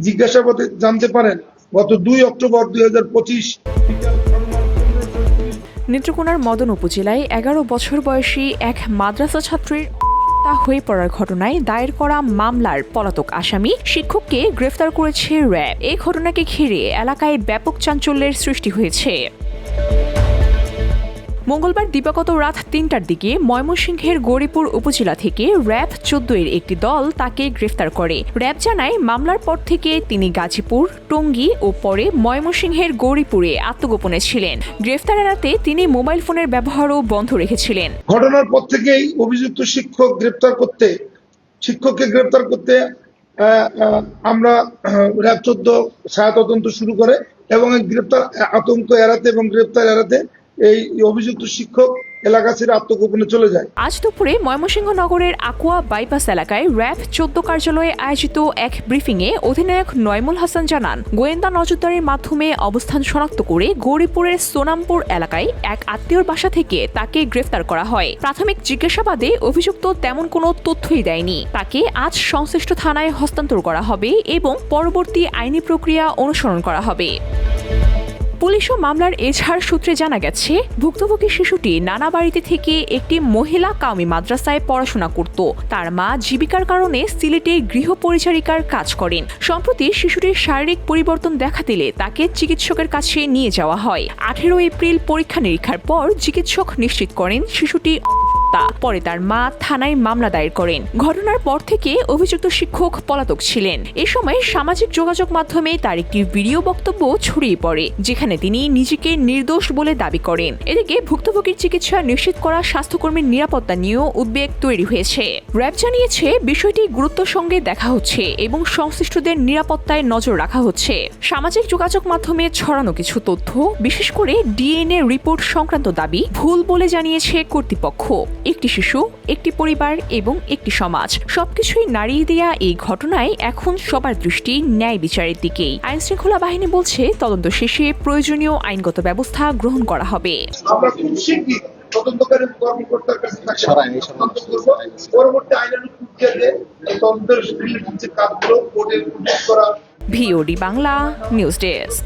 জিজ্ঞাসাবাদে জানতে পারেন গত ২ অক্টোবর ২০২৫ নেত্রকোনার মদন উপজেলায় ১১ বছর বয়সী এক মাদ্রাসা ছাত্রীর হত্যা হয়ে পড়ার ঘটনায় দায়ের করা মামলার পলাতক আসামি শিক্ষককে গ্রেফতার করেছে র্যাব। এই ঘটনাকে ঘিরে এলাকায় ব্যাপক চাঞ্চল্যের সৃষ্টি হয়েছে। মঙ্গলবার দিবাগত রাত ৩টার দিকে ময়মনসিংহের গৌরীপুর উপজেলা থেকে র্যাব ১৪ এর একটি দল তাকে গ্রেফতার করে। র্যাব জানায়, মামলার পর থেকে তিনি গাজীপুর, টঙ্গী ও পরে ময়মনসিংহের গৌরীপুরে আত্মগোপনে ছিলেন। গ্রেফতার এড়াতে তিনি মোবাইল ফোনের ব্যবহারও বন্ধ রেখেছিলেন। ঘটনার পর থেকেই অভিযুক্ত শিক্ষককে গ্রেফতার করতে আমরা র্যাব ১৪ ছায়া তদন্ত শুরু করে এবং আতঙ্ক এড়াতে এবং গ্রেফতার এড়াতে এই অভিযুক্ত শিক্ষক এলাকা ছেড়ে আত্মগোপনে চলে যায়। আজ দুপুরে ময়মনসিংহ নগরের আকুয়া বাইপাস এলাকায় র্যাব ১৪ কার্যালয়ে আয়োজিত এক ব্রিফিংয়ে অধিনায়ক নয়মুল হাসান জানান, গোয়েন্দা নজরদারির মাধ্যমে অবস্থান শনাক্ত করে গৌরীপুরের সোনামপুর এলাকায় এক আত্মীয়র বাসা থেকে তাকে গ্রেফতার করা হয়। প্রাথমিক জিজ্ঞাসাবাদে অভিযুক্ত তেমন কোনো তথ্যই দেয়নি। তাকে আজ সংশ্লিষ্ট থানায় হস্তান্তর করা হবে এবং পরবর্তী আইনি প্রক্রিয়া অনুসরণ করা হবে। পুলিশ ও মামলার এজাহার সূত্রে জানা গেছে, ভুক্তভোগী শিশুটি নানা বাড়িতে থেকে একটি মহিলা কাওমি মাদ্রাসায় পড়াশোনা করত। তার মা জীবিকার কারণে সিলেটে গৃহ পরিচারিকার কাজ করেন। সম্প্রতি শিশুটির শারীরিক পরিবর্তন দেখা দিলে তাকে চিকিৎসকের কাছে নিয়ে যাওয়া হয়। ১৮ এপ্রিল পরীক্ষা নিরীক্ষার পর চিকিৎসক নিশ্চিত করেন শিশুটি পরে তার মা থানায় মামলা দায়ের করেন। ঘটনার পর থেকে অভিযুক্ত শিক্ষক পলাতক ছিলেন। এ সময় সামাজিক যোগাযোগ মাধ্যমে তার একটি ভিডিও বক্তব্য ছড়িয়ে পড়ে, যেখানে তিনি নিজেকে নির্দোষ বলে দাবি করেন। এদিকে ভুক্তভোগীর চিকিৎসা নিশ্চিত করা স্বাস্থ্যকর্মীর নিরাপত্তা নিয়েও উদ্বেগ তৈরি হয়েছে। র্যাব জানিয়েছে, বিষয়টি গুরুত্বের সঙ্গে দেখা হচ্ছে এবং সংশ্লিষ্টদের নিরাপত্তায় নজর রাখা হচ্ছে। সামাজিক যোগাযোগ মাধ্যমে ছড়ানো কিছু তথ্য, বিশেষ করে ডিএনএ রিপোর্ট সংক্রান্ত দাবি ভুল বলে জানিয়েছে কর্তৃপক্ষ। একটি শিশু, একটি পরিবার এবং একটি সমাজ, সবকিছুই নাড়িয়ে দেয়া এই ঘটনায় এখন সবার দৃষ্টি ন্যায় বিচারের দিকেই। আইন শৃঙ্খলা বাহিনী বলছে, তদন্ত শেষে প্রয়োজনীয় আইনগত ব্যবস্থা গ্রহণ করা হবে। আমরা খুব শীঘ্রই তদন্তকারী কর্মকর্তার কাছে পরবর্তী আইনানুগ প্রক্রিয়াতে এই তদন্তের কাজগুলো কোর্টে করা। VOD Bangla news desk.